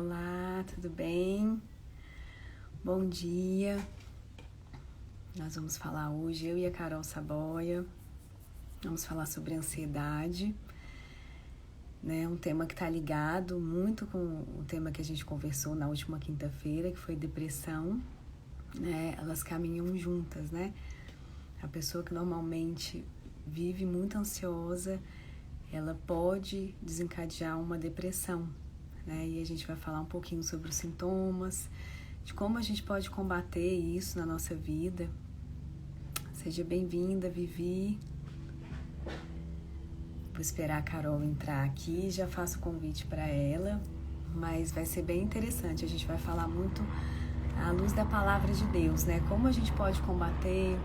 Olá, tudo bem? Bom dia. Nós vamos falar hoje, eu e a Carol Saboia, vamos falar sobre ansiedade, né? Um tema que está ligado muito com o tema que a gente conversou na última quinta-feira, que foi depressão, né? Elas caminham juntas, né? A pessoa que normalmente vive muito ansiosa, ela pode desencadear uma depressão, né? E a gente vai falar um pouquinho sobre os sintomas, de como a gente pode combater isso na nossa vida. Seja bem-vinda, Vivi. Vou esperar a Carol entrar aqui, já faço o convite para ela, mas vai ser bem interessante. A gente vai falar muito à luz da palavra de Deus, né? Como a gente pode combater,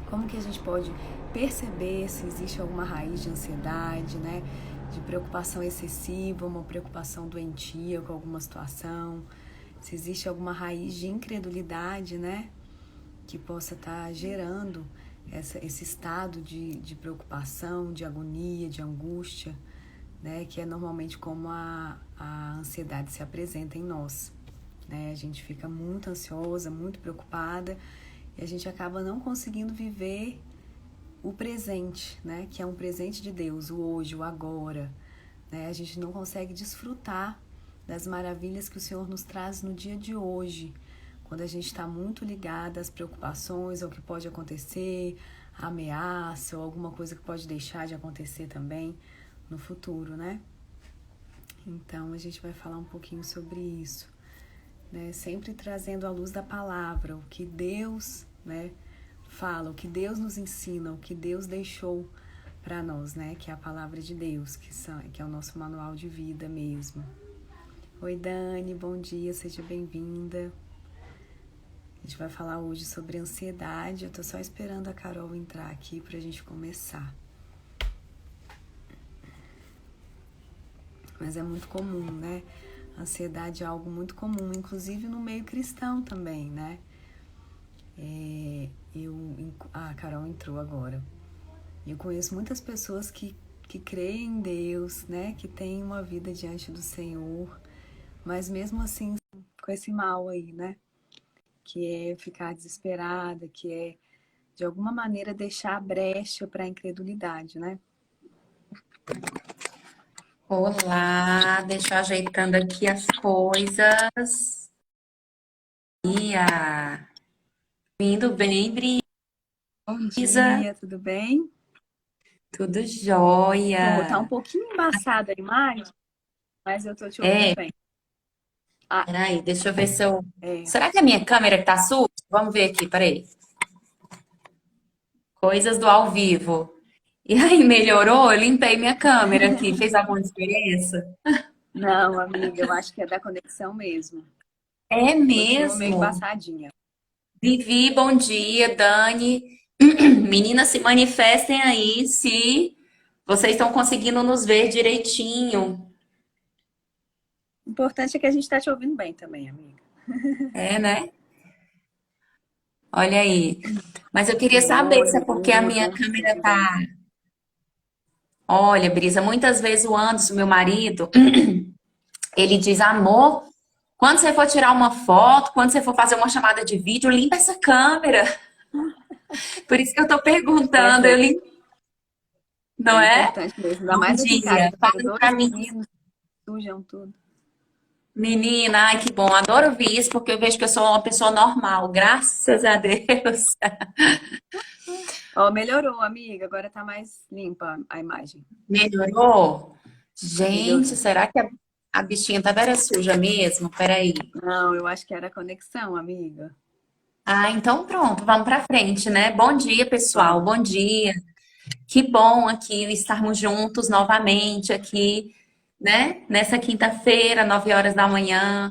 como que a gente pode perceber se existe alguma raiz de ansiedade, né? De preocupação excessiva, uma preocupação doentia com alguma situação, se existe alguma raiz de incredulidade, né? Que possa estar gerando esse estado de preocupação, de agonia, de angústia, né? Que é normalmente como a ansiedade se apresenta em nós, né? A gente fica muito ansiosa, muito preocupada e a gente acaba não conseguindo viver o presente, né? Que é um presente de Deus, o hoje, o agora, né? A gente não consegue desfrutar das maravilhas que o Senhor nos traz no dia de hoje, quando a gente está muito ligada às preocupações, ao que pode acontecer, à ameaça ou alguma coisa que pode deixar de acontecer também no futuro, né? Então a gente vai falar um pouquinho sobre isso, né? Sempre trazendo à luz da palavra o que Deus, né, fala, o que Deus nos ensina, o que Deus deixou para nós, né? Que é a palavra de Deus, que é o nosso manual de vida mesmo. Oi, Dani, bom dia, seja bem-vinda. A gente vai falar hoje sobre ansiedade. Eu tô só esperando a Carol entrar aqui pra gente começar. Mas é muito comum, né? A ansiedade é algo muito comum, inclusive no meio cristão também, né? A Carol entrou agora. Eu conheço muitas pessoas que creem em Deus, né? Que têm uma vida diante do Senhor, mas mesmo assim com esse mal aí, né? Que é ficar desesperada, que é, de alguma maneira, deixar a brecha para a incredulidade, né? Olá, deixa eu ajeitando aqui as coisas. Ia. Indo bem, Bom Brisa? dia, tudo bem? Tudo Tá um jóia. pouquinho embaçada a imagem, mas eu tô te ouvindo É, bem. Ah, peraí, deixa eu ver se eu. é. Será que a minha câmera que tá suja? Vamos ver aqui, peraí. Coisas do ao vivo. E aí, melhorou? Eu limpei minha câmera aqui. Fez alguma diferença? Não, amiga, eu acho que é da conexão mesmo. É Continua meio mesmo. embaçadinha. Vivi, bom dia, Dani. Meninas, se manifestem aí se vocês estão conseguindo nos ver direitinho. O importante é que a gente tá te ouvindo bem também, amiga. É, né? Olha aí. Mas eu queria saber se é Oi, porque a minha tudo. câmera Seja tá. bem. Olha, Brisa, muitas vezes o Anderson, meu marido, ele diz: amor, quando você for tirar uma foto, quando você for fazer uma chamada de vídeo, limpa essa câmera. Por isso que eu tô É perguntando, bom, eu limpo, é não é? importante mesmo. Ainda Bom mais aqui em casa, dia. que eu tenho Fala pra dois mim. meninos, sujam tudo. Menina, ai que bom, adoro ouvir isso porque eu vejo que eu sou uma pessoa normal, graças a Deus. Ó, melhorou, amiga. Agora tá mais limpa a imagem. Melhorou? Gente, Melhorou. será que a bichinha tava era suja mesmo? Peraí. Não, eu acho que era a conexão, amiga. Ah, então pronto, vamos para frente, né? Bom dia, pessoal. Vamos. Bom dia. Que bom aqui estarmos juntos novamente aqui, né? Nessa quinta-feira, 9 horas da manhã.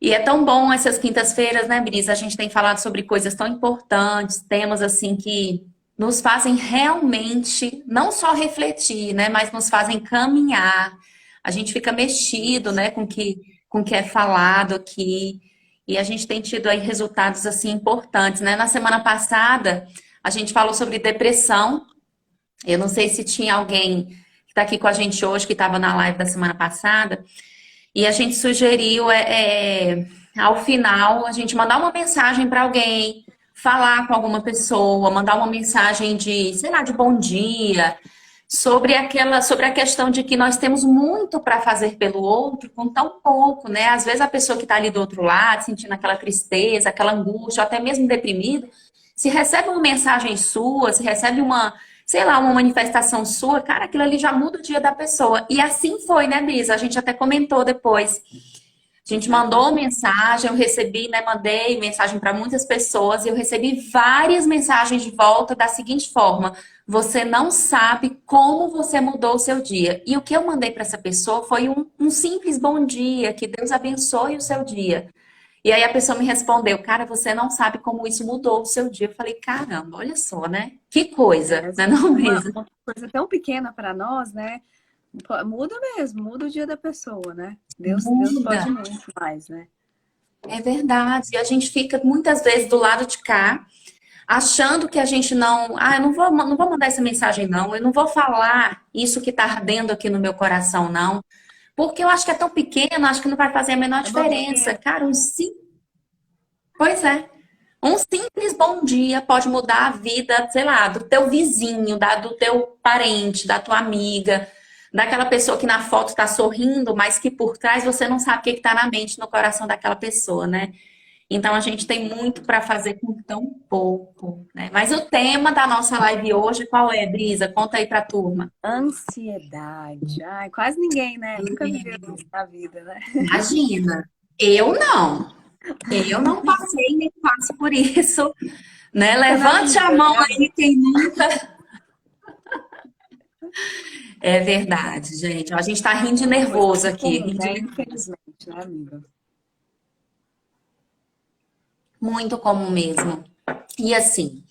E é tão bom essas quintas-feiras, né, Brisa? A gente tem falado sobre coisas tão importantes, temas assim que nos fazem realmente não só refletir, né, mas nos fazem caminhar. A gente fica mexido, Isso. né, com o que é falado aqui. E a gente tem tido aí resultados assim importantes, né? Na semana passada, a gente falou sobre depressão. Eu não sei se tinha alguém que está aqui com a gente hoje que estava na live da semana passada. E a gente sugeriu, ao final, a gente mandar uma mensagem para alguém, falar com alguma pessoa, mandar uma mensagem de, sei lá, de bom dia, sobre a questão de que nós temos muito para fazer pelo outro com tão pouco, né? Às vezes a pessoa que está ali do outro lado, sentindo aquela tristeza, aquela angústia, ou até mesmo deprimida, se recebe uma mensagem sua, se recebe uma, sei lá, uma manifestação sua, cara, aquilo ali já muda o dia da pessoa. E assim foi, né, Brisa? A gente até comentou depois. A gente mandou mensagem, eu recebi, né? Mandei mensagem para muitas pessoas e eu recebi várias mensagens de volta da seguinte forma: você não sabe como você mudou o seu dia. E o que eu mandei para essa pessoa foi um simples bom dia, que Deus abençoe o seu dia. E aí a pessoa me respondeu, cara, você não sabe como isso mudou o seu dia. Eu falei, caramba, olha só, né? Que coisa, Às né, vezes não, uma, Brisa? uma coisa tão pequena para nós, né? Muda mesmo, muda o dia da pessoa, né? Deus Muda. pode muito mais, né? É verdade. E a gente fica muitas vezes do lado de cá, achando que a gente não. Ah, eu não vou mandar essa mensagem, não. Eu não vou falar isso que está ardendo aqui no meu coração, não. Porque eu acho que é tão pequeno, acho que não vai fazer a menor É diferença. bobeira. Cara, pois é. Um simples bom dia pode mudar a vida, sei lá, do teu vizinho, do teu parente, da tua amiga, daquela pessoa que na foto está sorrindo, mas que por trás você não sabe o que está na mente, no coração daquela pessoa, né? Então a gente tem muito para fazer com tão pouco, né? Mas o tema da nossa live hoje, qual é, Brisa? Conta aí pra turma. Ansiedade. Ai, quase ninguém, né? Nunca viveu isso na vida, né? Imagina, eu não. Eu não passei nem passo por isso, né? Nunca na Levante a vida, mão né, aí amiga? quem nunca. É verdade, gente. A gente tá rindo de Uma coisa nervoso muito aqui, comum, rindo de né? nervoso. Infelizmente, né, amiga? Muito comum mesmo. E assim,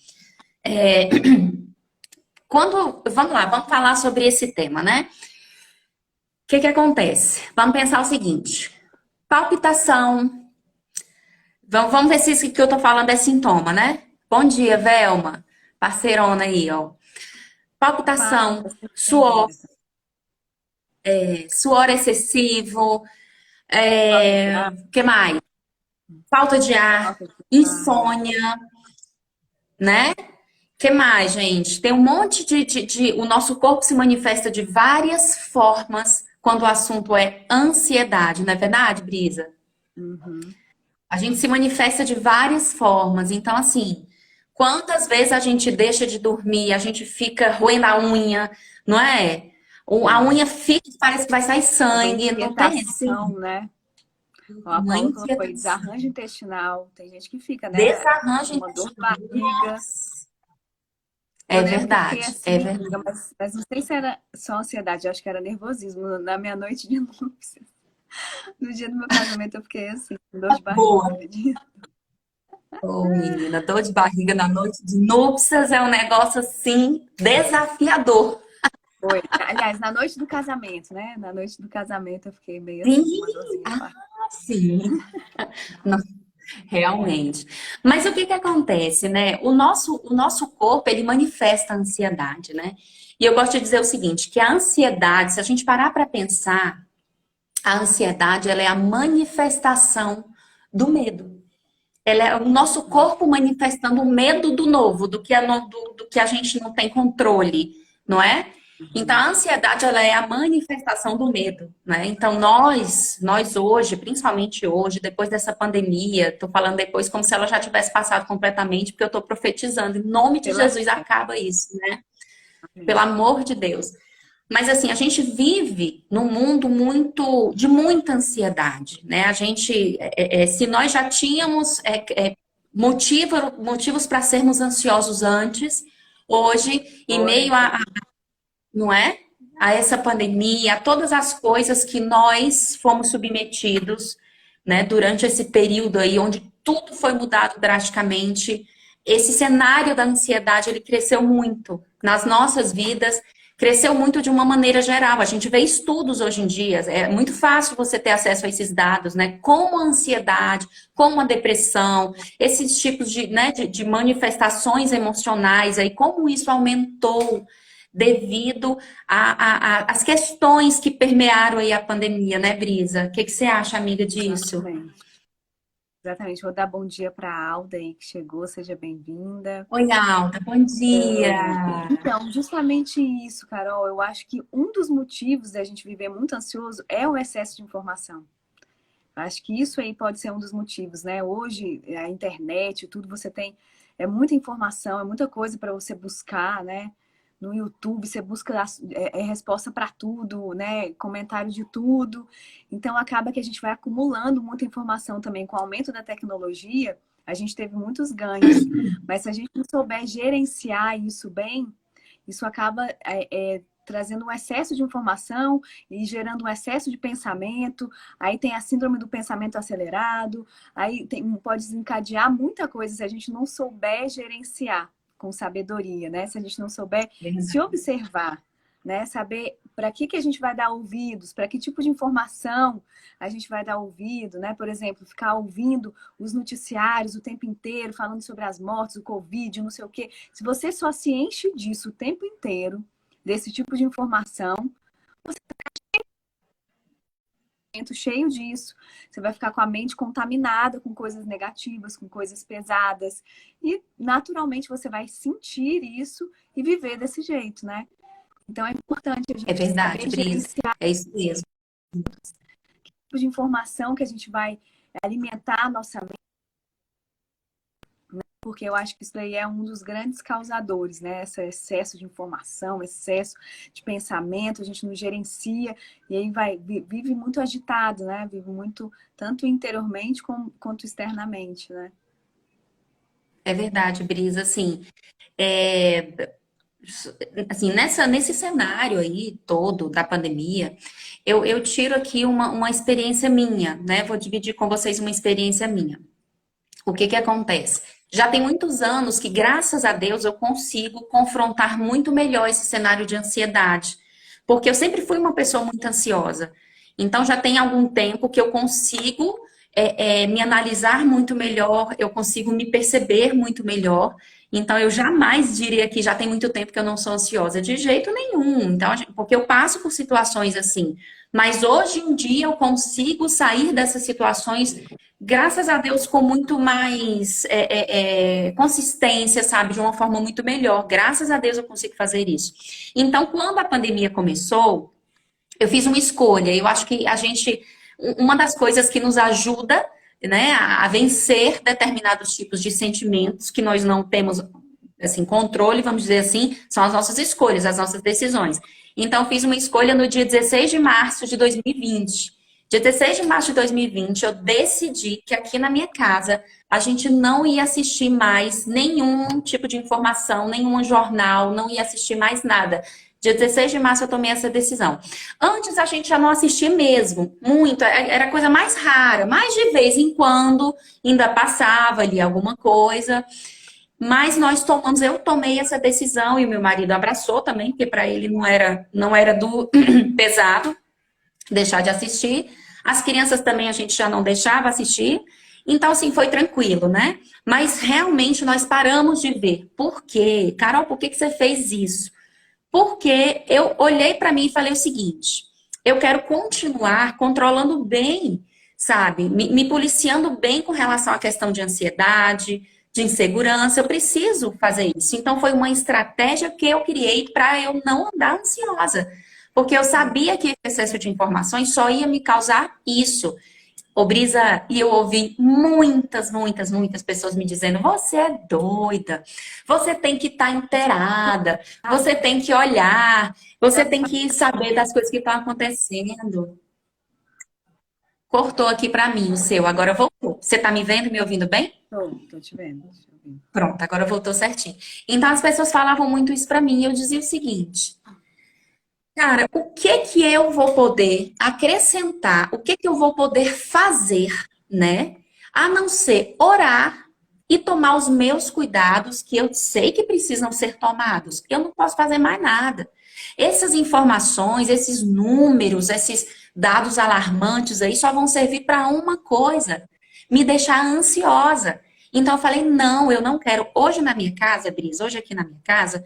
vamos lá, vamos falar sobre esse tema, né? O que que acontece? Vamos pensar o seguinte: palpitação. Vamos ver se isso que eu tô falando é sintoma, né? Bom dia, Velma, parceirona aí, ó. Fala, Palpitação, você suor, bem-vinda. suor excessivo, Falta de ar, que mais? Falta de ar, falta de ar. insônia, né? Que mais, gente? Tem um monte o nosso corpo se manifesta de várias formas quando o assunto é ansiedade, não é verdade, Brisa? Uhum. A gente se manifesta de várias formas. Então, assim, quantas vezes a gente deixa de dormir, a gente fica roendo a unha, não é? A Sim. unha fica, parece que vai sair Uma sangue, não tem assim? inquietação, né? Ó, a Uma Paula colocou aí inquietação, desarranjo intestinal. Tem gente que fica, né? desarranjo Uma dor de intestinal. barriga. É Eu lembro que eu fiquei verdade, assim, é amiga, verdade. mas não sei se era só ansiedade, eu acho que era nervosismo. Na minha noite de núpcias, no dia do meu casamento, eu fiquei assim, com dor de barriga, você Boa. acredita? Ô, menina, dor de barriga na noite de núpcias é um negócio assim desafiador. Foi. Aliás, na noite do casamento, né? Na noite do casamento eu fiquei meio Sim, assim, com uma dorzinha de barriga. sim. Não, realmente. Mas o que que acontece, né? O nosso corpo, ele manifesta a ansiedade, né? E eu gosto de dizer o seguinte, que a ansiedade, se a gente parar para pensar, a ansiedade, ela é a manifestação do medo. Ela é o nosso corpo manifestando o medo do novo, do que a gente não tem controle, não é? Então, a Uhum. ansiedade, ela é a manifestação do medo, né? Então, nós hoje, principalmente hoje, depois dessa pandemia, tô falando depois como se ela já tivesse passado completamente, porque eu tô profetizando, em nome de Pela Jesus, fé. acaba isso, né? Pelo Amém. amor de Deus. Mas assim, a gente vive num mundo de muita ansiedade, né? Se nós já tínhamos motivos para sermos ansiosos antes, hoje, em Agora, meio então. não é? A essa pandemia, a todas as coisas que nós fomos submetidos, né, durante esse período aí, onde tudo foi mudado drasticamente, esse cenário da ansiedade, ele cresceu muito nas nossas vidas, cresceu muito de uma maneira geral. A gente vê estudos hoje em dia, é muito fácil você ter acesso a esses dados, né? Como a ansiedade, como a depressão, esses tipos de manifestações emocionais aí, como isso aumentou devido às questões que permearam aí a pandemia, né, Brisa? O que que você acha, amiga, disso? Exatamente. Exatamente. Vou dar bom dia para a Alda aí que chegou, seja bem-vinda. Oi, Alda, bom dia. Então, justamente isso, Carol, eu acho que um dos motivos da gente viver muito ansioso é o excesso de informação. Eu acho que isso aí pode ser um dos motivos, né? Hoje, a internet, tudo você tem, é muita informação, é muita coisa para você buscar, né? No YouTube você busca resposta para tudo, né? Comentário de tudo. Então acaba que a gente vai acumulando muita informação também. Com o aumento da tecnologia, a gente teve muitos ganhos. Mas se a gente não souber gerenciar isso bem, isso acaba trazendo um excesso de informação e gerando um excesso de pensamento. Aí tem a síndrome do pensamento acelerado, aí pode desencadear muita coisa se a gente não souber gerenciar com sabedoria, né? Se a gente não souber se observar, né? Saber para que a gente vai dar ouvidos, para que tipo de informação a gente vai dar ouvido, né? Por exemplo, ficar ouvindo os noticiários o tempo inteiro, falando sobre as mortes, o Covid, não sei o quê. Se você só se enche disso o tempo inteiro, desse tipo de informação, cheio disso, você vai ficar com a mente contaminada com coisas negativas, com coisas pesadas, e naturalmente você vai sentir isso e viver desse jeito, né? Então é importante a É gente verdade, saber Brisa. gerenciar É isso mesmo. o tipo de informação que a gente vai alimentar a nossa mente, porque eu acho que isso daí é um dos grandes causadores, né? Esse excesso de informação, excesso de pensamento, a gente não gerencia e aí vive muito agitado, né? Vive muito, tanto interiormente quanto externamente, né? É verdade, Brisa. Assim, nesse cenário aí todo da pandemia, eu tiro aqui uma experiência minha, né? Vou dividir com vocês uma experiência minha. O que que acontece? Já tem muitos anos que, graças a Deus, eu consigo confrontar muito melhor esse cenário de ansiedade. Porque eu sempre fui uma pessoa muito ansiosa. Então, já tem algum tempo que eu consigo me analisar muito melhor, eu consigo me perceber muito melhor. Então, eu jamais diria que já tem muito tempo que eu não sou ansiosa, de jeito nenhum. Então, porque eu passo por situações assim. Mas hoje em dia eu consigo sair dessas situações, graças a Deus, com muito mais consistência, sabe? De uma forma muito melhor. Graças a Deus eu consigo fazer isso. Então, quando a pandemia começou, eu fiz uma escolha. Eu acho que uma das coisas que nos ajuda, né, a vencer determinados tipos de sentimentos que nós não temos, assim, controle, vamos dizer assim, são as nossas escolhas, as nossas decisões. Então, fiz uma escolha no dia 16 de março de 2020. Dia 16 de março de 2020, eu decidi que aqui na minha casa a gente não ia assistir mais nenhum tipo de informação, nenhum jornal, não ia assistir mais nada. Dia 16 de março eu tomei essa decisão. Antes a gente já não assistia mesmo, muito, era a coisa mais rara, mas de vez em quando ainda passava ali alguma coisa. Mas eu tomei essa decisão e o meu marido abraçou também, porque para ele não era do pesado deixar de assistir. As crianças também a gente já não deixava assistir. Então, assim, foi tranquilo, né? Mas realmente nós paramos de ver. Por quê? Carol, por que você fez isso? Porque eu olhei para mim e falei o seguinte: eu quero continuar controlando bem, sabe? Me policiando bem com relação à questão de ansiedade, de insegurança. Eu preciso fazer isso. Então, foi uma estratégia que eu criei para eu não andar ansiosa. Porque eu sabia que esse excesso de informações só ia me causar isso. Ô, Brisa, e eu ouvi muitas pessoas me dizendo: você é doida, você tem que estar inteirada, você tem que olhar, você tem que saber das coisas que estão acontecendo. Cortou aqui para mim o seu, agora voltou. Você tá me vendo e me ouvindo bem? Tô te vendo. Tô te ouvindo. Pronto, agora voltou certinho. Então as pessoas falavam muito isso para mim e eu dizia o seguinte: cara, o que que eu vou poder acrescentar? O que que eu vou poder fazer, né? A não ser orar e tomar os meus cuidados, que eu sei que precisam ser tomados. Eu não posso fazer mais nada. Essas informações, esses números, esses dados alarmantes aí só vão servir para uma coisa: me deixar ansiosa. Então eu falei: não, eu não quero. Hoje na minha casa, Bris, hoje aqui na minha casa,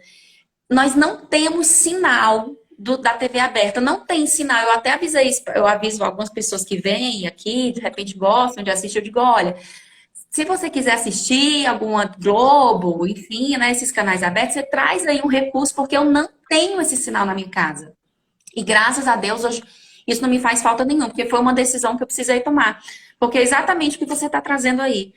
nós não temos sinal da TV aberta, não tem sinal. Eu até avisei isso, eu aviso algumas pessoas que vêm aqui, de repente gostam de assistir, eu digo, olha, se você quiser assistir alguma Globo, enfim, né, esses canais abertos, você traz aí um recurso, porque eu não tenho esse sinal na minha casa. E graças a Deus, hoje, isso não me faz falta nenhuma, porque foi uma decisão que eu precisei tomar. Porque é exatamente o que você está trazendo aí.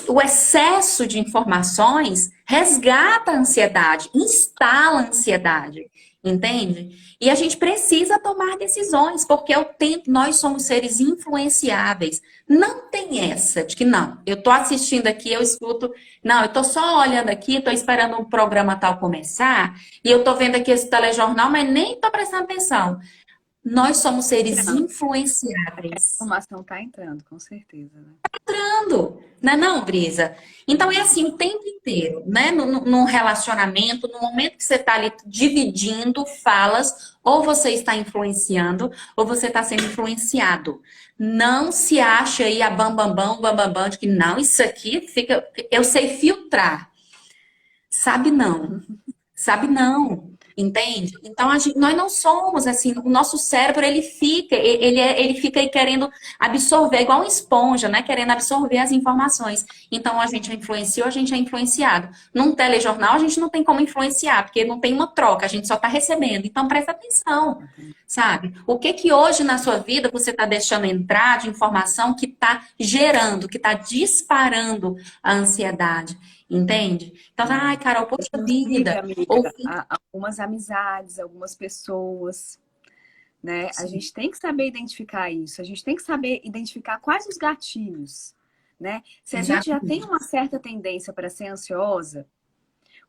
O excesso de informações resgata a ansiedade, instala a ansiedade, entende? E a gente precisa tomar decisões, porque é o tempo, nós somos seres influenciáveis. Não tem essa de que não, eu tô assistindo aqui, eu escuto, não, eu tô só olhando aqui, tô esperando um programa tal começar, e eu tô vendo aqui esse telejornal, mas nem tô prestando atenção. Nós somos seres Entrando. A influenciáveis. informação está entrando, com certeza, né? Não é não, Brisa? Então é assim o tempo inteiro, né? Num relacionamento, no momento que você está ali dividindo falas, ou você está influenciando, ou você está sendo influenciado. Não se acha aí a bam, de que não, isso aqui fica. Eu sei filtrar. Sabe não. Sabe não. Entende? Então nós não somos assim, o nosso cérebro ele fica aí querendo absorver, igual uma esponja, né? Querendo absorver as informações. Então a gente é influenciou, a gente é influenciado. Num telejornal a gente não tem como influenciar, porque não tem uma troca, a gente só está recebendo. Então presta atenção, sabe? O que que hoje na sua vida você está deixando entrar de informação que está gerando, que está disparando a ansiedade? Entende? Então, ai, Carol, poxa Inclusive, vida. amiga, Ouvi. algumas amizades, algumas pessoas, né? A Sim, gente tem que saber identificar isso, a gente tem que saber identificar quais os gatilhos, né? Se a gente já tem exatamente. uma certa tendência para ser ansiosa,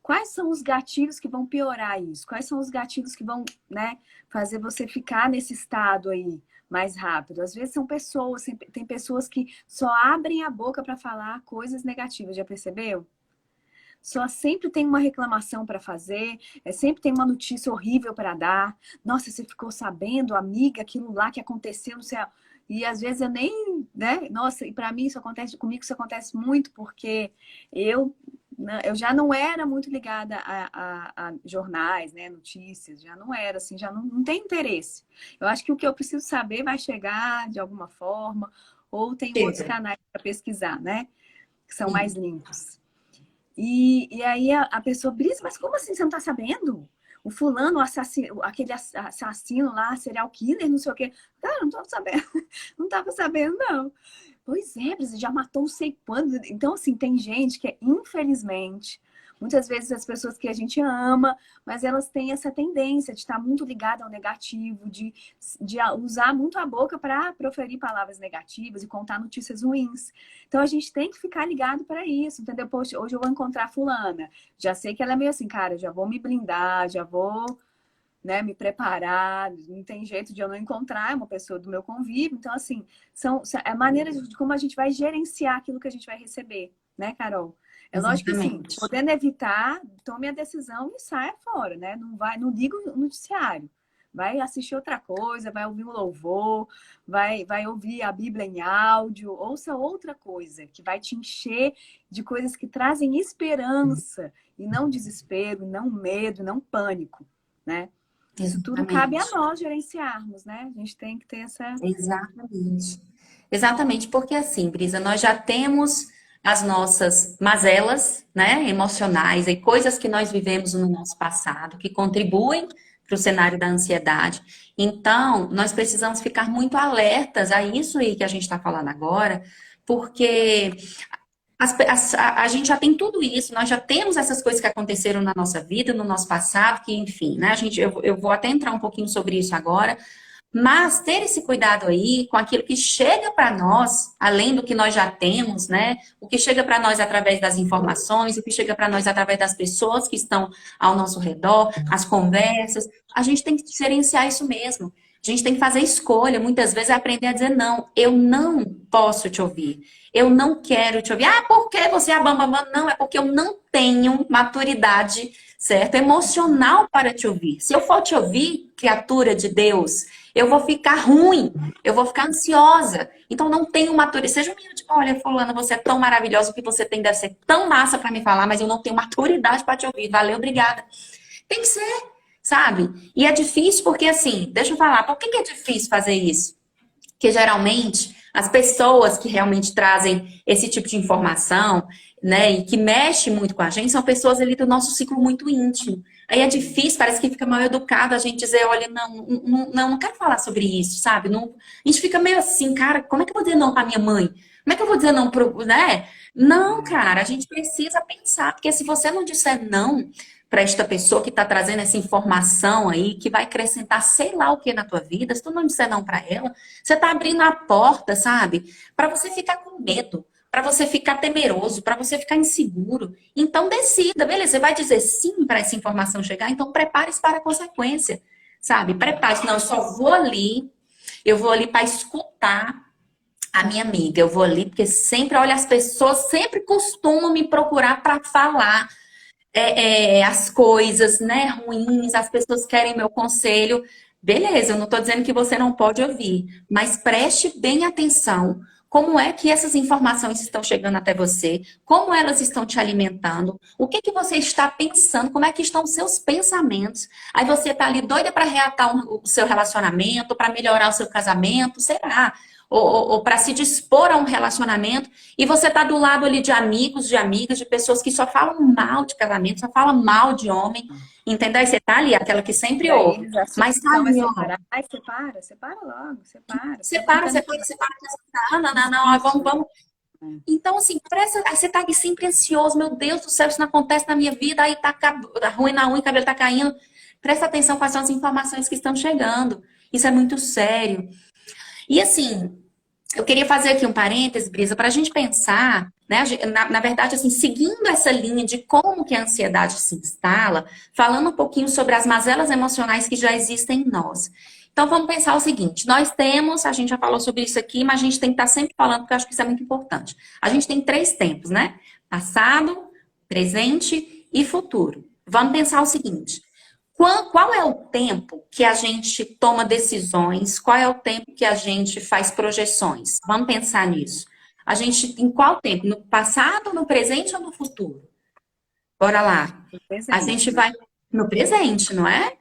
quais são os gatilhos que vão piorar isso? Quais são os gatilhos que vão, né, fazer você ficar nesse estado aí mais rápido? Às vezes são pessoas, tem pessoas que só abrem a boca para falar coisas negativas, já percebeu? Só sempre tem uma reclamação para fazer, sempre tem uma notícia horrível para dar. Nossa, você ficou sabendo, amiga, aquilo lá que aconteceu no céu. E às vezes eu nem, né? Nossa, e para mim isso acontece, comigo isso acontece muito, porque eu, né, eu já não era muito ligada a jornais, né? Notícias, já não era assim, já não tem interesse. Eu acho que o que eu preciso saber vai chegar de alguma forma, ou tem outros Chega. canais para pesquisar, né? Que são mais Sim. limpos. E aí a pessoa brisa, mas como assim você não tá sabendo? O fulano, o assassino, aquele assassino lá, serial killer, não sei o quê. Cara, não tava sabendo. Não tava sabendo, não. Pois é, Brisa, já matou não sei quando. Então, assim, tem gente que, infelizmente, muitas vezes as pessoas que a gente ama, mas elas têm essa tendência de estar muito ligada ao negativo, de usar muito a boca para proferir palavras negativas e contar notícias ruins. Então, a gente tem que ficar ligado para isso, entendeu? Poxa, hoje eu vou encontrar fulana. Já sei que ela é meio assim, cara, já vou me blindar, já vou, né, me preparar, não tem jeito de eu não encontrar uma pessoa do meu convívio. Então, assim, é maneiras de como a gente vai gerenciar aquilo que a gente vai receber, né, Carol? É lógico que, sim, Exatamente. podendo evitar, tome a decisão e saia fora, né? Não liga o noticiário. Vai assistir outra coisa, vai ouvir um louvor, vai ouvir a Bíblia em áudio, ouça outra coisa que vai te encher de coisas que trazem esperança e não desespero, não medo, não pânico, né? Isso tudo cabe a Exatamente. nós gerenciarmos, né? A gente tem que ter essa. Exatamente. Exatamente, porque assim, Brisa, nós já temos as nossas mazelas, né, emocionais e coisas que nós vivemos no nosso passado que contribuem para o cenário da ansiedade. Então, nós precisamos ficar muito alertas a isso aí que a gente está falando agora, porque a gente já tem tudo isso, nós já temos essas coisas que aconteceram na nossa vida, no nosso passado, que, enfim, né? Eu vou até entrar um pouquinho sobre isso agora, mas ter esse cuidado aí com aquilo que chega para nós, além do que nós já temos, né? O que chega para nós através das informações, o que chega para nós através das pessoas que estão ao nosso redor, as conversas, a gente tem que gerenciar isso mesmo. A gente tem que fazer escolha, muitas vezes é aprender a dizer não, eu não posso te ouvir. Eu não quero te ouvir. Ah, por que você é bambambam? Não, é porque eu não tenho maturidade, certo? Emocional para te ouvir. Se eu for te ouvir, criatura de Deus, eu vou ficar ruim, eu vou ficar ansiosa. Então não tenho maturidade. Seja humilde. Olha, fulana, você é tão maravilhosa, o que você tem deve ser tão massa para me falar, mas eu não tenho maturidade para te ouvir. Valeu, obrigada. Tem que ser, sabe? E é difícil porque, assim, deixa eu falar, por que que é difícil fazer isso? Porque geralmente as pessoas que realmente trazem esse tipo de informação, né, e que mexe muito com a gente, são pessoas ali do nosso ciclo muito íntimo. Aí é difícil, parece que fica mal educado a gente dizer, olha, não quero falar sobre isso, sabe? Não, a gente fica meio assim, cara, como é que eu vou dizer não pra minha mãe? Como é que eu vou dizer não pro, né? Não, cara, a gente precisa pensar, porque se você não disser não para esta pessoa que está trazendo essa informação aí, que vai acrescentar sei lá o que na tua vida, se tu não disser não para ela, você está abrindo a porta, sabe? Para você ficar com medo, para você ficar temeroso, para você ficar inseguro. Então decida, beleza? Você vai dizer sim para essa informação chegar, então prepare-se para a consequência, sabe? Prepare-se, não, eu vou ali para escutar a minha amiga, eu vou ali porque sempre, olha, as pessoas sempre costumam me procurar para falar as coisas, né, ruins, as pessoas querem meu conselho. Beleza, eu não estou dizendo que você não pode ouvir, mas preste bem atenção. Como é que essas informações estão chegando até você? Como elas estão te alimentando? O que que você está pensando? Como é que estão os seus pensamentos? Aí você está ali doida para reatar o seu relacionamento, para melhorar o seu casamento, sei lá, ou para se dispor a um relacionamento, e você tá do lado ali de amigos, de amigas, de pessoas que só falam mal de casamento, só falam mal de homem, entendeu? Aí você tá ali, aquela que sempre Para ouve. eles, a Mas tá solução é ali, ó. separar. Ai, separa logo, separa. Fica Separa, aguentando separa, isso. separa, separa. Não, não, não, ó, vamos. Então, assim, presta, aí você tá aqui sempre ansioso, meu Deus do céu, isso não acontece na minha vida, aí tá ruim na unha, o cabelo tá caindo. Presta atenção quais são as informações que estão chegando. Isso é muito sério. E assim, eu queria fazer aqui um parêntese, Brisa, para a gente pensar, né? Na verdade, assim, seguindo essa linha de como que a ansiedade se instala, falando um pouquinho sobre as mazelas emocionais que já existem em nós. Então, vamos pensar o seguinte: nós temos, a gente já falou sobre isso aqui, mas a gente tem que estar sempre falando, porque eu acho que isso é muito importante. A gente tem 3 tempos, né? Passado, presente e futuro. Vamos pensar o seguinte: qual é o tempo que a gente toma decisões? Qual é o tempo que a gente faz projeções? Vamos pensar nisso. A gente, em qual tempo? No passado, no presente ou no futuro? Bora lá. A gente Presente. vai no presente, não é?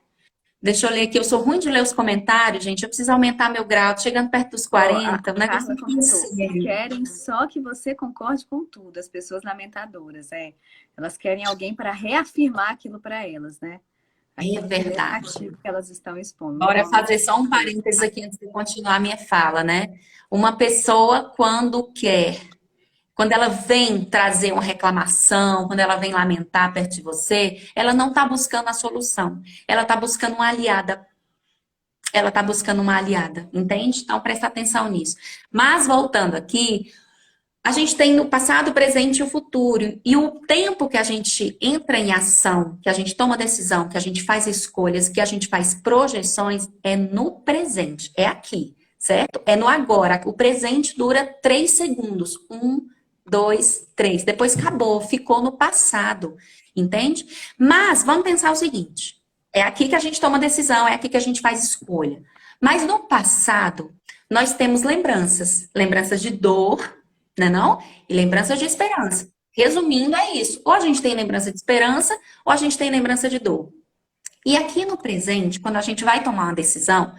Deixa eu ler aqui. Eu sou ruim de ler os comentários, gente. Eu preciso aumentar meu grau. Tô chegando perto dos Ó, a 40. O negócio Carla é comentou, sério. querem só que você concorde com tudo, as pessoas lamentadoras, é. Elas querem alguém para reafirmar aquilo para elas, né? É Aquilo que é verdade. negativo que elas estão expondo. Bora Então, fazer só um parênteses aqui antes de continuar a minha fala, né? Uma pessoa, quando ela vem trazer uma reclamação, quando ela vem lamentar perto de você, ela não está buscando a solução. Ela está buscando uma aliada. Ela está buscando uma aliada, entende? Então presta atenção nisso. Mas voltando aqui, a gente tem no passado, o presente e o futuro. E o tempo que a gente entra em ação, que a gente toma decisão, que a gente faz escolhas, que a gente faz projeções, é no presente, é aqui, certo? É no agora. O presente dura 3 segundos. 1, 2, 3. Depois acabou, ficou no passado, entende? Mas vamos pensar o seguinte: é aqui que a gente toma decisão, é aqui que a gente faz escolha. Mas no passado, nós temos lembranças, lembranças de dor, né não? E lembranças de esperança. Resumindo, é isso. Ou a gente tem lembrança de esperança, ou a gente tem lembrança de dor. E aqui no presente, quando a gente vai tomar uma decisão,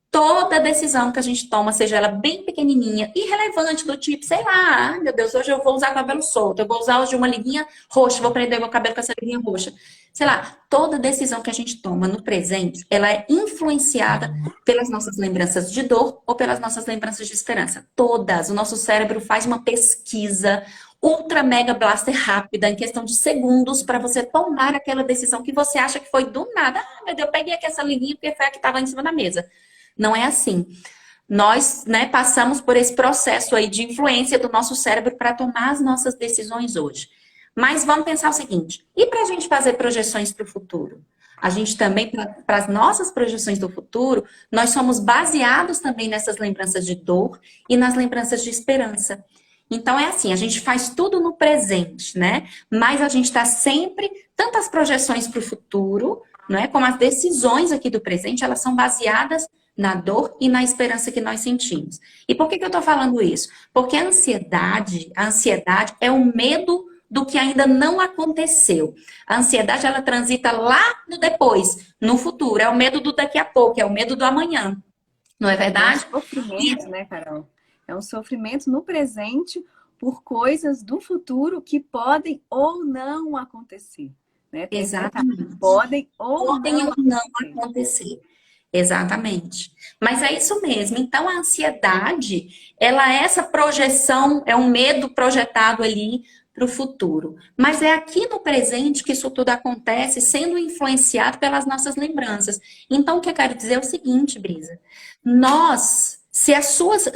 toda decisão que a gente toma, seja ela bem pequenininha, irrelevante, do tipo, sei lá, ai meu Deus, hoje eu vou usar cabelo solto, eu vou usar hoje uma liguinha roxa, vou prender meu cabelo com essa liguinha roxa. Sei lá, toda decisão que a gente toma no presente, ela é influenciada pelas nossas lembranças de dor ou pelas nossas lembranças de esperança. Todas. O nosso cérebro faz uma pesquisa ultra mega blaster rápida, em questão de segundos, para você tomar aquela decisão que você acha que foi do nada. Ah, meu Deus, eu peguei aqui essa liguinha porque foi a que estava em cima da mesa. Não é assim. Nós, né, passamos por esse processo aí de influência do nosso cérebro para tomar as nossas decisões hoje. Mas vamos pensar o seguinte: e para a gente fazer projeções para o futuro? A gente também, para as nossas projeções do futuro, nós somos baseados também nessas lembranças de dor e nas lembranças de esperança. Então é assim, a gente faz tudo no presente, né? Mas a gente está sempre, tanto as projeções para o futuro, né, como as decisões aqui do presente, elas são baseadas na dor e na esperança que nós sentimos. E por que eu estou falando isso? Porque a ansiedade é o medo do que ainda não aconteceu. A ansiedade, ela transita lá no depois, no futuro. É o medo do daqui a pouco, é o medo do amanhã. Não é É um verdade? sofrimento, né, Carol? É um sofrimento no presente por coisas do futuro que podem ou não acontecer, né? Tem esse detalhe. Exatamente. Podem ou Podem não ou não acontecer. acontecer. Exatamente. Mas é isso mesmo. Então, a ansiedade, ela é essa projeção, é um medo projetado ali para o futuro. Mas é aqui no presente que isso tudo acontece, sendo influenciado pelas nossas lembranças. Então, o que eu quero dizer é o seguinte, Brisa. Nós, se as suas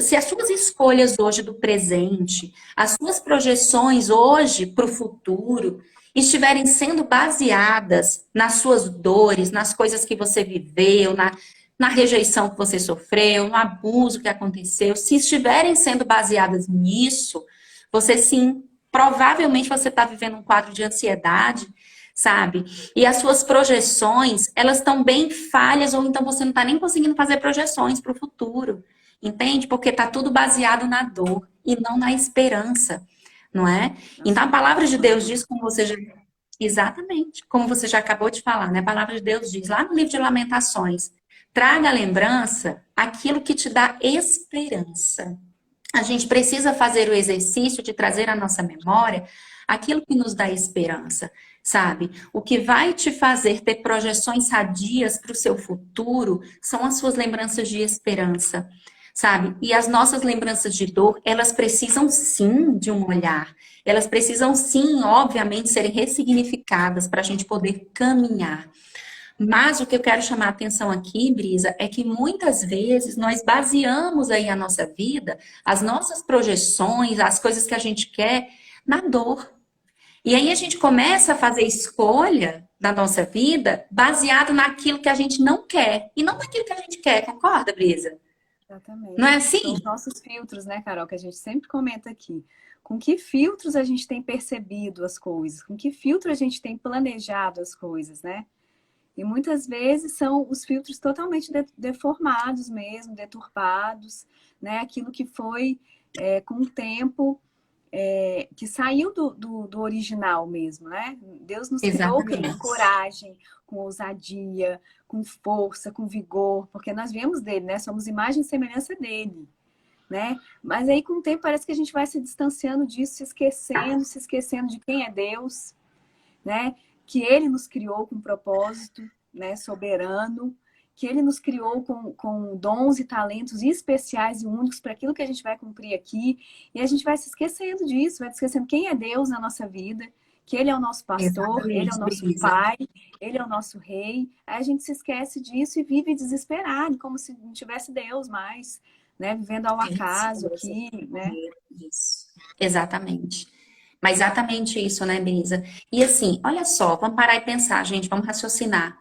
escolhas hoje do presente, as suas projeções hoje para o futuro, estiverem sendo baseadas nas suas dores, nas coisas que você viveu, na rejeição que você sofreu, no abuso que aconteceu, se estiverem sendo baseadas nisso, você sim, provavelmente você está vivendo um quadro de ansiedade, sabe? E as suas projeções, elas estão bem falhas, ou então você não está nem conseguindo fazer projeções para o futuro, entende? Porque está tudo baseado na dor e não na esperança, não é? Então, a palavra de Deus diz, como você já... Exatamente, como você já acabou de falar, né? A palavra de Deus diz lá no livro de Lamentações: traga à lembrança aquilo que te dá esperança. A gente precisa fazer o exercício de trazer à nossa memória aquilo que nos dá esperança, sabe? O que vai te fazer ter projeções sadias para o seu futuro são as suas lembranças de esperança, sabe? E as nossas lembranças de dor, elas precisam sim de um olhar. Elas precisam sim, obviamente, serem ressignificadas para a gente poder caminhar. Mas o que eu quero chamar a atenção aqui, Brisa, é que muitas vezes nós baseamos aí a nossa vida, as nossas projeções, as coisas que a gente quer, na dor. E aí a gente começa a fazer escolha da nossa vida baseado naquilo que a gente não quer. E não naquilo que a gente quer, concorda, Brisa? Não Exatamente. é São os assim? nossos filtros, né, Carol, que a gente sempre comenta aqui. Com que filtros a gente tem percebido as coisas? Com que filtro a gente tem planejado as coisas, né? E muitas vezes são os filtros totalmente deformados mesmo, deturpados, né? Aquilo que foi com o tempo, que saiu do original mesmo, né? Deus nos criou com Exatamente. coragem, com ousadia, com força, com vigor, porque nós viemos dele, né? Somos imagem e semelhança dele, né? Mas aí com o tempo parece que a gente vai se distanciando disso, se esquecendo de quem é Deus, né? Que ele nos criou com um propósito, né, soberano, que ele nos criou com dons e talentos especiais e únicos para aquilo que a gente vai cumprir aqui, e a gente vai se esquecendo disso, vai se esquecendo quem é Deus na nossa vida, que ele é o nosso pastor, ele é o Exatamente, nosso Brisa. pai, ele é o nosso rei. Aí a gente se esquece disso e vive desesperado, como se não tivesse Deus mais, né, vivendo ao Isso, acaso você aqui, falou né? isso. Exatamente. Mas exatamente isso, né, Brisa? E assim, olha só, vamos parar e pensar, gente, vamos raciocinar.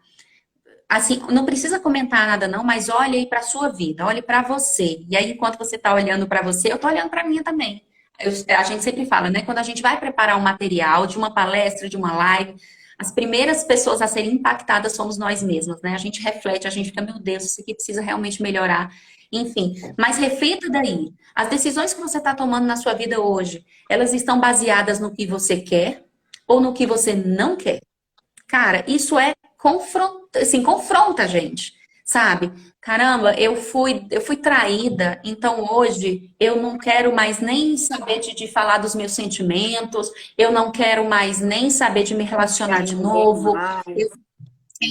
Assim, não precisa comentar nada não, mas olhe aí para sua vida, olhe para você. E aí, enquanto você está olhando para você, eu estou olhando para mim também. A gente sempre fala, né? Quando a gente vai preparar um material de uma palestra, de uma live, as primeiras pessoas a serem impactadas somos nós mesmos, né? A gente reflete, a gente fica, meu Deus, isso aqui precisa realmente melhorar. Enfim, mas reflita daí. As decisões que você está tomando na sua vida hoje, elas estão baseadas no que você quer ou no que você não quer? Cara, isso é confronta, assim, confronta a gente, sabe? Caramba, eu fui traída, então hoje eu não quero mais nem saber de falar dos meus sentimentos, eu não quero mais nem saber de me relacionar Confia em de ninguém novo, mais. eu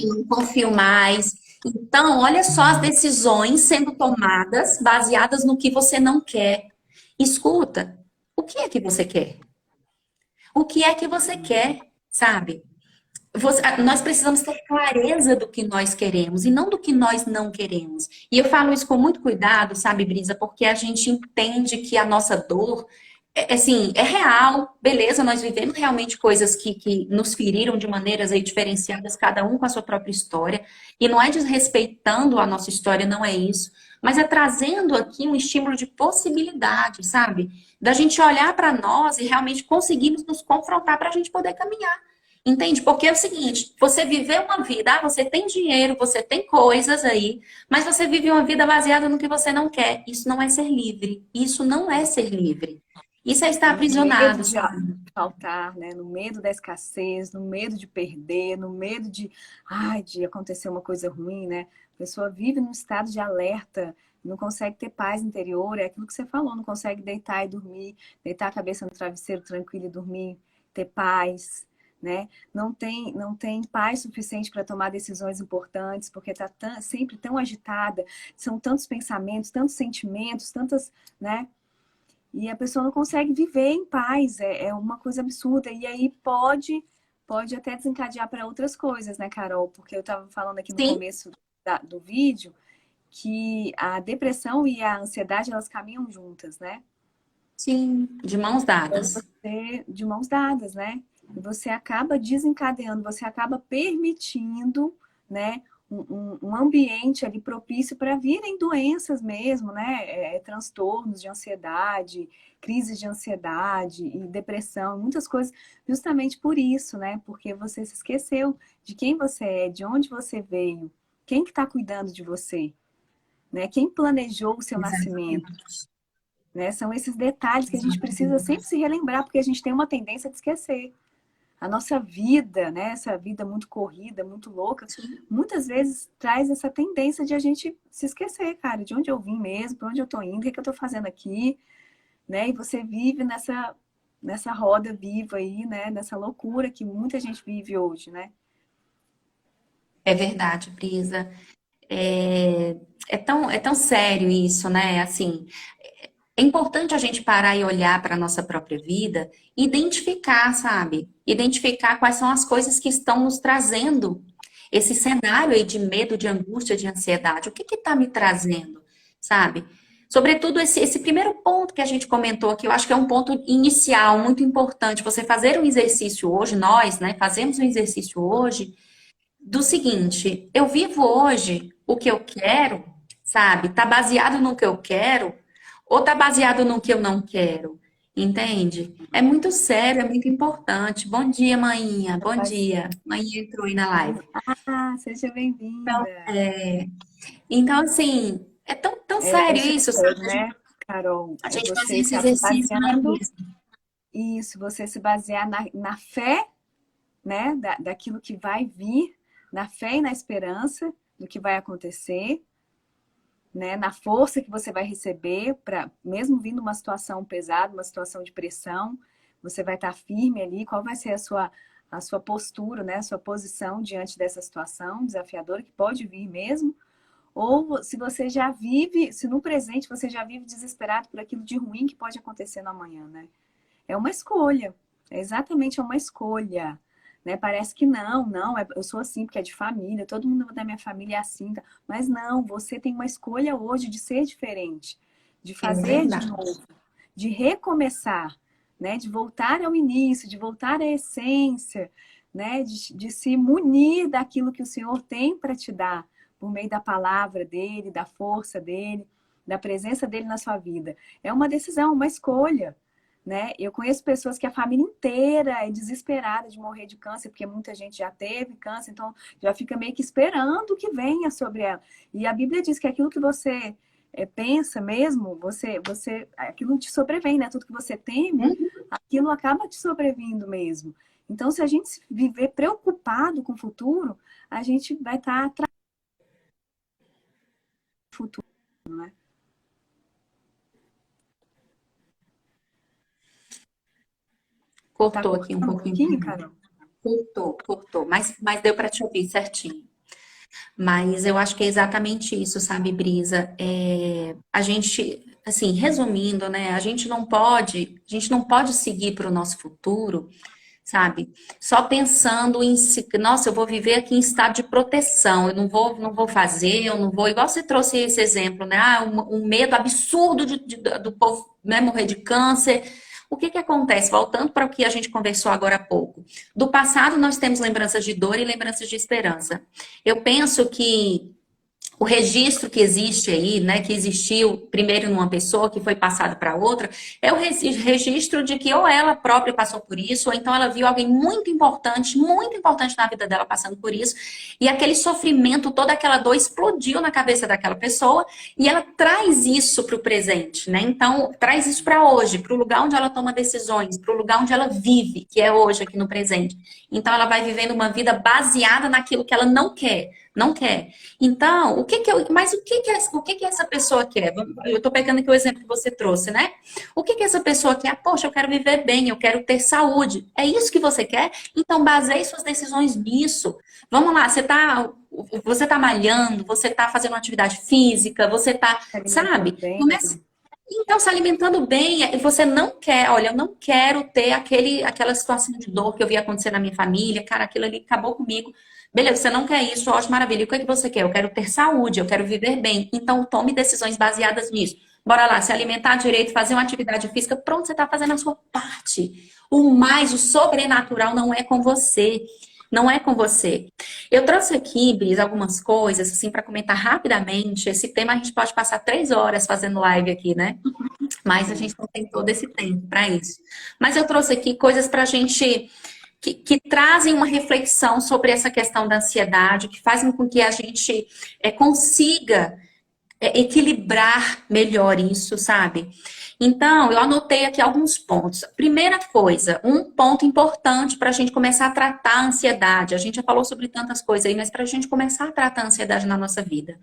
não confio mais. Então, olha só as decisões sendo tomadas baseadas no que você não quer. Escuta, o que é que você quer? O que é que você quer, sabe? Nós precisamos ter clareza do que nós queremos e não do que nós não queremos. E eu falo isso com muito cuidado, sabe, Brisa, porque a gente entende que a nossa dor assim, é real, beleza, nós vivemos realmente coisas que nos feriram de maneiras aí diferenciadas, cada um com a sua própria história, e não é desrespeitando a nossa história, não é isso, mas é trazendo aqui um estímulo de possibilidade, sabe? Da gente olhar para nós e realmente conseguirmos nos confrontar para a gente poder caminhar. Entende? Porque é o seguinte, você viveu uma vida, você tem dinheiro, você tem coisas aí, mas você vive uma vida baseada no que você não quer. Isso não é ser livre. Isso não é ser livre. Isso é estar no medo aprisionado, de sabe? faltar, né? No medo da escassez, no medo de perder, no medo de, ai, de acontecer uma coisa ruim, né? A pessoa vive num estado de alerta, não consegue ter paz interior, é aquilo que você falou, não consegue deitar e dormir, deitar a cabeça no travesseiro tranquilo e dormir, ter paz, né? Não tem paz suficiente para tomar decisões importantes, porque está sempre tão agitada, são tantos pensamentos, tantos sentimentos, tantas, né? E a pessoa não consegue viver em paz, é uma coisa absurda. E aí pode até desencadear para outras coisas, né, Carol? Porque eu estava falando aqui no Sim, começo do vídeo que a depressão e a ansiedade, elas caminham juntas, né? sim, de mãos Então, dadas. você, de mãos dadas, né? E você acaba desencadeando, você acaba permitindo, né, um ambiente ali propício para virem doenças mesmo, né? Transtornos de ansiedade, crises de ansiedade e depressão, muitas coisas, justamente por isso, né? Porque você se esqueceu de quem você é, de onde você veio, quem que está cuidando de você, né? Quem planejou o seu nascimento, Exatamente. né? São esses detalhes que a gente precisa sempre se relembrar, porque a gente tem uma tendência de esquecer. A nossa vida, né? Essa vida muito corrida, muito louca, Sim. muitas vezes traz essa tendência de a gente se esquecer, cara, de onde eu vim mesmo, para onde eu tô indo, o que, é que eu tô fazendo aqui, né? E você vive nessa roda viva aí, né? Nessa loucura que muita gente vive hoje, né? É verdade, Brisa. É tão sério isso, né? Assim, é importante a gente parar e olhar para a nossa própria vida e identificar, sabe? Identificar quais são as coisas que estão nos trazendo esse cenário aí de medo, de angústia, de ansiedade. O que está me trazendo, sabe? Sobretudo esse primeiro ponto que a gente comentou aqui, eu acho que é um ponto inicial muito importante. Você fazer um exercício hoje, nós, né, fazemos um exercício hoje do seguinte: eu vivo hoje o que eu quero, sabe? Tá baseado no que eu quero ou tá baseado no que eu não quero? Entende? É muito sério, é muito importante. Bom dia, manhinha. Bom dia. Manhinha entrou aí na live. Ah, seja bem-vinda. Então, assim, é tão É sério super isso, sabe? sério, né, Carol? A É gente fazer você esse estar se exercício, né, baseando, Brisa? isso, você se basear na fé, né, daquilo que vai vir, na fé e na esperança do que vai acontecer, né, na força que você vai receber para, mesmo vindo uma situação pesada, uma situação de pressão, você vai estar firme ali. Qual vai ser a sua postura, né, a sua posição diante dessa situação desafiadora que pode vir mesmo? Ou se você já vive, se no presente você já vive desesperado por aquilo de ruim que pode acontecer no amanhã, né? É uma escolha. É exatamente uma escolha. Né? Parece que não, eu sou assim porque é de família, todo mundo da minha família é assim. Tá? Mas não, você tem uma escolha hoje de ser diferente, de É fazer de verdade. novo, de recomeçar, né? De voltar ao início, de voltar à essência, né? De se munir daquilo que o Senhor tem para te dar, por meio da palavra dele, da força dele, da presença dele na sua vida. É uma decisão, uma escolha. Né? Eu conheço pessoas que a família inteira é desesperada de morrer de câncer, porque muita gente já teve câncer, então já fica meio que esperando que venha sobre ela. E a Bíblia diz que aquilo que você pensa mesmo, aquilo te sobrevém, né? Tudo que você teme, Hum? aquilo acaba te sobrevindo mesmo. Então, se a gente viver preocupado com o futuro, a gente vai estar atrás do futuro, né? Tá Cortou aqui um cortando um pouquinho pouquinho, pra mim. Carol? Cortou, mas deu para te ouvir certinho. Mas eu acho que é exatamente isso, sabe, Brisa? A gente, assim, resumindo, né? A gente não pode seguir para o nosso futuro, sabe? Só pensando em si, nossa, eu vou viver aqui em estado de proteção, eu não vou fazer, eu não vou, igual você trouxe esse exemplo, né? Ah, um medo absurdo do povo, né, morrer de câncer. O que que acontece? Voltando para o que a gente conversou agora há pouco. Do passado nós temos lembranças de dor e lembranças de esperança. Eu penso que o registro que existe aí, né, que existiu primeiro numa pessoa, que foi passado para outra, é o registro de que ou ela própria passou por isso, ou então ela viu alguém muito importante na vida dela passando por isso, e aquele sofrimento, toda aquela dor explodiu na cabeça daquela pessoa, e ela traz isso para o presente, né? Então, traz isso para hoje, para o lugar onde ela toma decisões, para o lugar onde ela vive, que é hoje, aqui no presente. Então, ela vai vivendo uma vida baseada naquilo que ela não quer. Não quer. Então, mas o que que essa pessoa quer? Eu estou pegando aqui o exemplo que você trouxe, né? O que que essa pessoa quer? Poxa, eu quero viver bem, eu quero ter saúde. É isso que você quer? Então, baseie suas decisões nisso. Vamos lá, você tá malhando, você tá fazendo uma atividade física, você tá, Se alimentando sabe? bem. Começa, então, se alimentando bem, você não quer, olha, eu não quero ter aquela situação de dor que eu vi acontecer na minha família, cara, aquilo ali acabou comigo. Beleza, você não quer isso, ótimo, maravilha. E o que é que você quer? Eu quero ter saúde, eu quero viver bem. Então, tome decisões baseadas nisso. Bora lá, se alimentar direito, fazer uma atividade física, pronto, você está fazendo a sua parte. O sobrenatural não é com você. Não é com você. Eu trouxe aqui, Bris, algumas coisas, assim, para comentar rapidamente. Esse tema a gente pode passar 3 horas fazendo live aqui, né? Mas a gente não tem todo esse tempo para isso. Mas eu trouxe aqui coisas para a gente que trazem uma reflexão sobre essa questão da ansiedade, que fazem com que a gente consiga equilibrar melhor isso, sabe? Então, eu anotei aqui alguns pontos. Primeira coisa, um ponto importante para a gente começar a tratar a ansiedade. A gente já falou sobre tantas coisas aí, mas para a gente começar a tratar a ansiedade na nossa vida.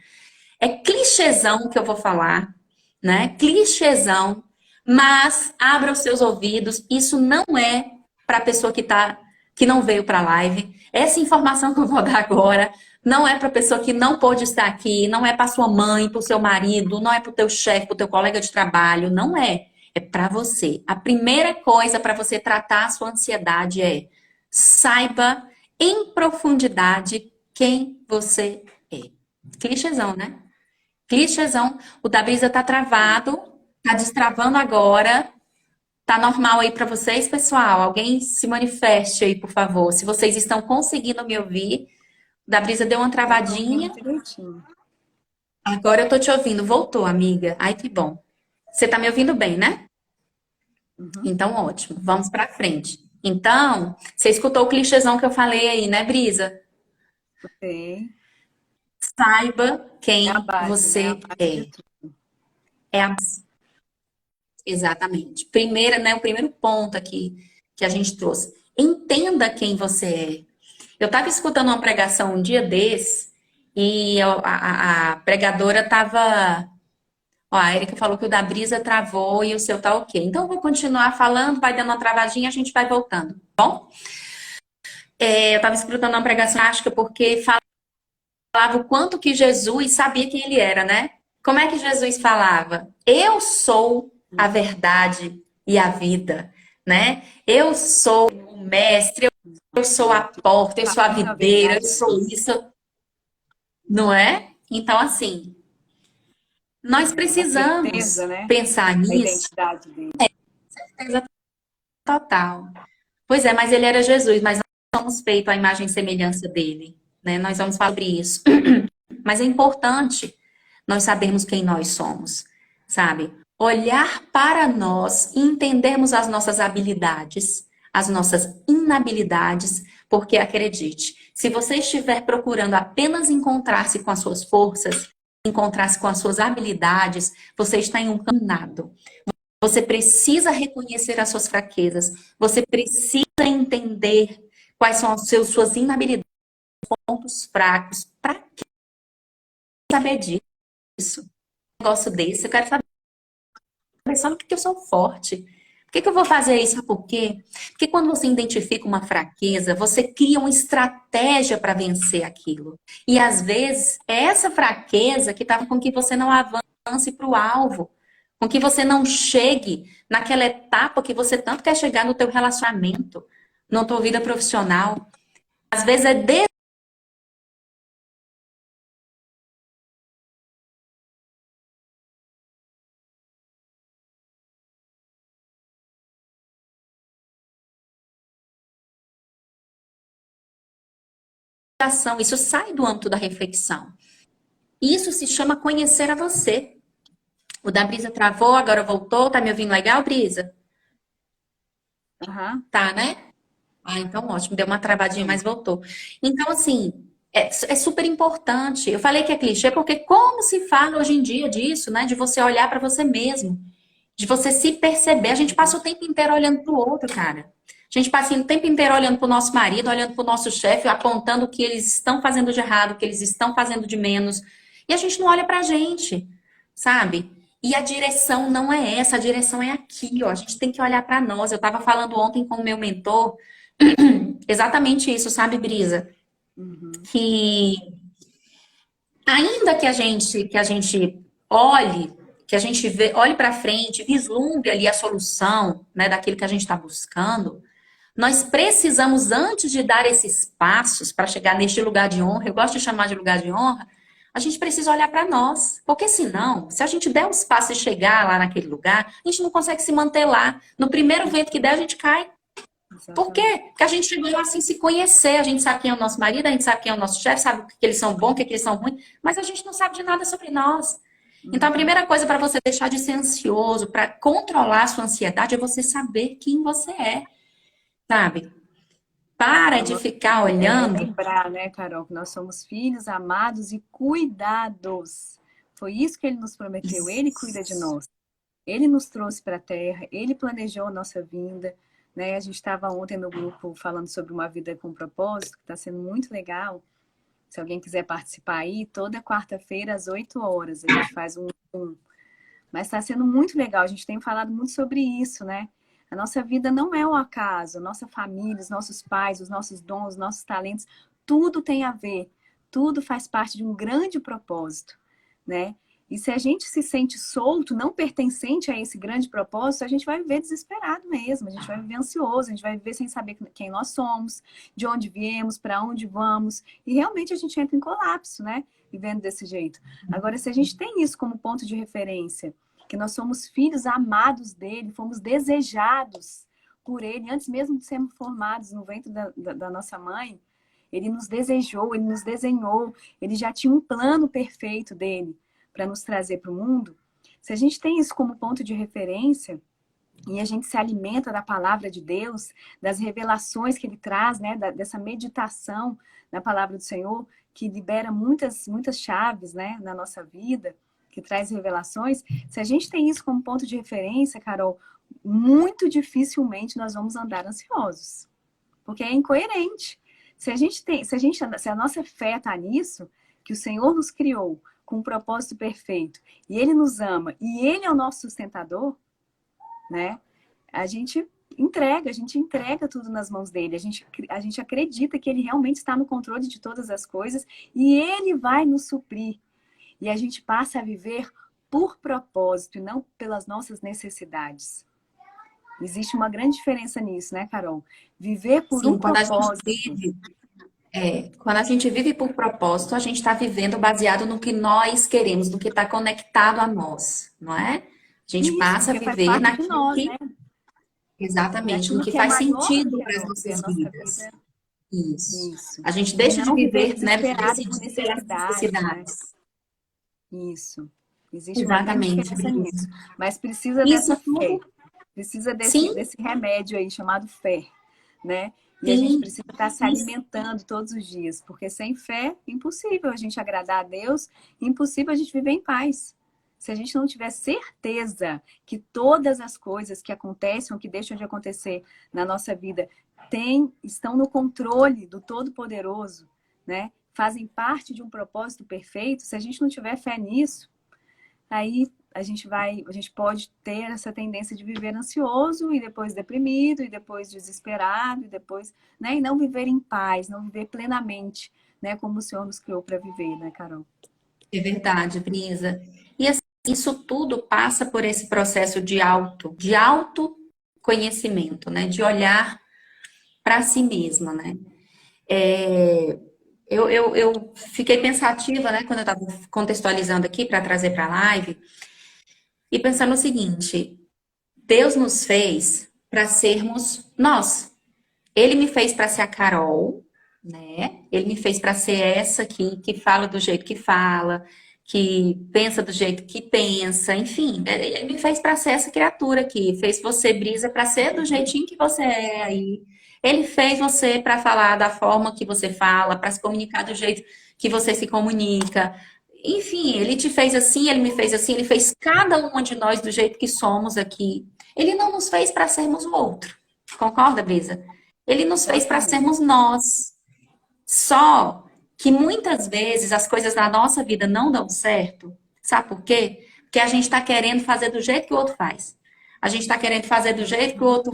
É clichêzão que eu vou falar, né? Clichêzão, mas abra os seus ouvidos. Isso não é para a pessoa que não veio para a live. Essa informação que eu vou dar agora não é para a pessoa que não pôde estar aqui, não é para sua mãe, para o seu marido, não é para o teu chefe, para o teu colega de trabalho, não é. É para você. A primeira coisa para você tratar a sua ansiedade é saiba em profundidade quem você é. Clichêzão, né? Clichêzão. O da Brisa tá travado, tá destravando agora. Tá normal aí para vocês, pessoal? Alguém se manifeste aí, por favor. Se vocês estão conseguindo me ouvir. O da Brisa deu uma Eu tô ouvindo travadinha. direitinho. Agora eu tô te ouvindo. Voltou, amiga. Ai, que bom. Você tá me ouvindo bem, né? Uhum. Então, ótimo. Vamos para frente. Então, você escutou o clichêzão que eu falei aí, né, Brisa? Tem. Saiba É a quem base, né? A você base de é. tudo. É a Exatamente. Primeira, né, o primeiro ponto aqui que a gente trouxe. Entenda quem você é. Eu estava escutando uma pregação um dia desse e a pregadora estava. Ó, a Erika falou que o da Brisa travou e o seu tá ok. Então eu vou continuar falando, vai dando uma travadinha, a gente vai voltando, tá bom? Eu estava escutando uma pregação, acho que porque falava o quanto que Jesus sabia quem ele era, né? Como é que Jesus falava? Eu sou a verdade e a vida, né? Eu sou o mestre, eu sou a porta, eu sou a Caminho, a videira, eu verdade e a sou vida. isso, não é? Então, assim, nós É a certeza, precisamos né? pensar A nisso. identidade dele. Certeza total. Pois é, mas ele era Jesus, mas nós somos feitos à imagem e semelhança dele, né? Nós vamos falar sobre isso. Mas é importante nós sabermos quem nós somos, sabe? Olhar para nós e entendermos as nossas habilidades, as nossas inabilidades, porque acredite, se você estiver procurando apenas encontrar-se com as suas forças, encontrar-se com as suas habilidades, você está em um caminho. Você precisa reconhecer as suas fraquezas, você precisa entender quais são suas inabilidades, pontos fracos, para saber disso. Um negócio desse, eu quero saber só no que eu sou forte. Por que eu vou fazer isso? Sabe por quê? Porque quando você identifica uma fraqueza, você cria uma estratégia para vencer aquilo. E às vezes é essa fraqueza que está com que você não avance para o alvo, com que você não chegue naquela etapa que você tanto quer chegar no teu relacionamento, na tua vida profissional. Às vezes é dedicação, isso sai do âmbito da reflexão. Isso se chama conhecer a você. O da Brisa travou, agora voltou. Tá me ouvindo legal, Brisa? Aham, Tá, né? Ah, então ótimo. Deu uma travadinha, então. mas voltou. Então, assim, é super importante. Eu falei que é clichê porque como se fala hoje em dia disso, né? De você olhar para você mesmo, de você se perceber. A gente passa o tempo inteiro olhando para o outro, cara. A gente passa o tempo inteiro olhando para o nosso marido, olhando para o nosso chefe, apontando o que eles estão fazendo de errado, o que eles estão fazendo de menos. E a gente não olha para a gente, sabe? E a direção não é essa, a direção é aqui, ó. A gente tem que olhar para nós. Eu estava falando ontem com o meu mentor exatamente isso, sabe, Brisa? Uhum. Que ainda que a gente olhe, que a gente olhe para frente, vislumbre ali a solução, né, daquilo que a gente está buscando, nós precisamos, antes de dar esses passos para chegar neste lugar de honra, eu gosto de chamar de lugar de honra, a gente precisa olhar para nós. Porque senão, se a gente der os passos e chegar lá naquele lugar, a gente não consegue se manter lá. No primeiro vento que der, a gente cai. Por quê? Exatamente. Porque a gente chegou lá sem se conhecer. A gente sabe quem é o nosso marido, a gente sabe quem é o nosso chefe, sabe o que eles são bons, o que eles são ruins, mas a gente não sabe de nada sobre nós. Então, a Uhum. primeira coisa para você deixar de ser ansioso, para controlar a sua ansiedade, é você saber quem você é, sabe? Para de Falou ficar tudo. É olhando. lembrar, né, Carol, que nós somos filhos amados e cuidados. Foi isso que ele nos prometeu. Ele cuida de Isso. nós. Ele nos trouxe para a Terra, ele planejou a nossa vinda, né? A gente estava ontem no grupo falando sobre uma vida com propósito, que está sendo muito legal. Se alguém quiser participar aí, toda quarta-feira às 8 horas a gente faz um. Mas está sendo muito legal. A gente tem falado muito sobre isso, né? A nossa vida não é um acaso. A nossa família, os nossos pais, os nossos dons, os nossos talentos, tudo tem a ver. Tudo faz parte de um grande propósito, né? E se a gente se sente solto, não pertencente a esse grande propósito, a gente vai viver desesperado mesmo, a gente vai viver ansioso, a gente vai viver sem saber quem nós somos, de onde viemos, para onde vamos, e realmente a gente entra em colapso, né? Vivendo desse jeito. Agora, se a gente tem isso como ponto de referência, que nós somos filhos amados dele, fomos desejados por ele, antes mesmo de sermos formados no ventre da nossa mãe, ele nos desejou, ele nos desenhou, ele já tinha um plano perfeito dele para nos trazer para o mundo. Se a gente tem isso como ponto de referência e a gente se alimenta da palavra de Deus, das revelações que ele traz, né, dessa meditação na palavra do Senhor, que libera muitas chaves, né, na nossa vida, que traz revelações. Se a gente tem isso como ponto de referência, Carol, muito dificilmente nós vamos andar ansiosos, porque é incoerente. Se a nossa fé está nisso, que o Senhor nos criou com um propósito perfeito, e Ele nos ama, e Ele é o nosso sustentador, né? A gente entrega tudo nas mãos dele, a gente acredita que Ele realmente está no controle de todas as coisas, e Ele vai nos suprir. E a gente passa a viver por propósito e não pelas nossas necessidades. Existe uma grande diferença nisso, né, Carol? Viver por um Sim, propósito. quando a gente vive por propósito, a gente está vivendo baseado no que nós queremos, no que está conectado a nós, não é? A gente Isso, passa a porque faz viver parte de naquilo nós, né? que, exatamente, no Daquilo que que é faz maior do sentido que para as a nossas nossa vidas. vida. Isso. Isso. A gente E deixa de não viver viver, né, desesperado por decidir pelas necessidade, né? necessidades. Isso. Existe uma grande Exatamente, diferença Brisa. nisso. Mas precisa Isso dessa fé. tudo, Precisa desse, sim, desse remédio aí chamado fé, né? E a gente sim. precisa estar se alimentando todos os dias, porque sem fé, impossível a gente agradar a Deus, impossível a gente viver em paz. Se a gente não tiver certeza que todas as coisas que acontecem ou que deixam de acontecer na nossa vida estão no controle do Todo-Poderoso, né? Fazem parte de um propósito perfeito, se a gente não tiver fé nisso, aí a gente pode ter essa tendência de viver ansioso e depois deprimido e depois desesperado e depois, né, e não viver em paz, não viver plenamente, né, como o Senhor nos criou para viver, né, Carol? É verdade, Brisa. E assim, isso tudo passa por esse processo de autoconhecimento, né? De olhar para si mesma, né? É, eu fiquei pensativa, né, quando eu estava contextualizando aqui para trazer para a live, e pensando o seguinte: Deus nos fez para sermos nós. Ele me fez para ser a Carol, né? Ele me fez para ser essa aqui que fala do jeito que fala, que pensa do jeito que pensa, enfim, ele me fez para ser essa criatura aqui, fez você, Brisa, para ser do jeitinho que você é aí. Ele fez você para falar da forma que você fala, para se comunicar do jeito que você se comunica. Enfim, ele te fez assim, ele me fez assim, ele fez cada uma de nós do jeito que somos aqui. Ele não nos fez para sermos o outro. Concorda, Brisa? Ele nos fez para Totalmente. sermos nós. Só que muitas vezes as coisas na nossa vida não dão certo. Sabe por quê? Porque a gente está querendo fazer do jeito que o outro faz. A gente está querendo fazer do jeito que o outro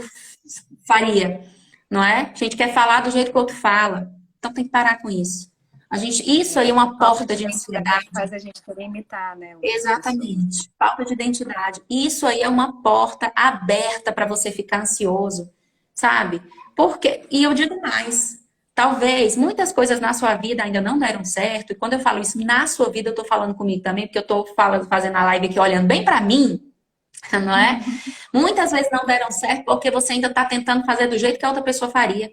faria, não é? A gente quer falar do jeito que o outro fala. Então tem que parar com isso. Isso aí é A uma falta porta de de identidade ansiedade. faz a gente querer imitar, né, outras pessoas. Exatamente. Falta de identidade. Isso aí é uma porta aberta para você ficar ansioso, sabe? Porque, e eu digo mais, talvez muitas coisas na sua vida ainda não deram certo, e quando eu falo isso na sua vida, eu tô falando comigo também, porque eu tô falando, fazendo a live aqui, olhando bem para mim, não é? Muitas vezes não deram certo porque você ainda tá tentando fazer do jeito que a outra pessoa faria.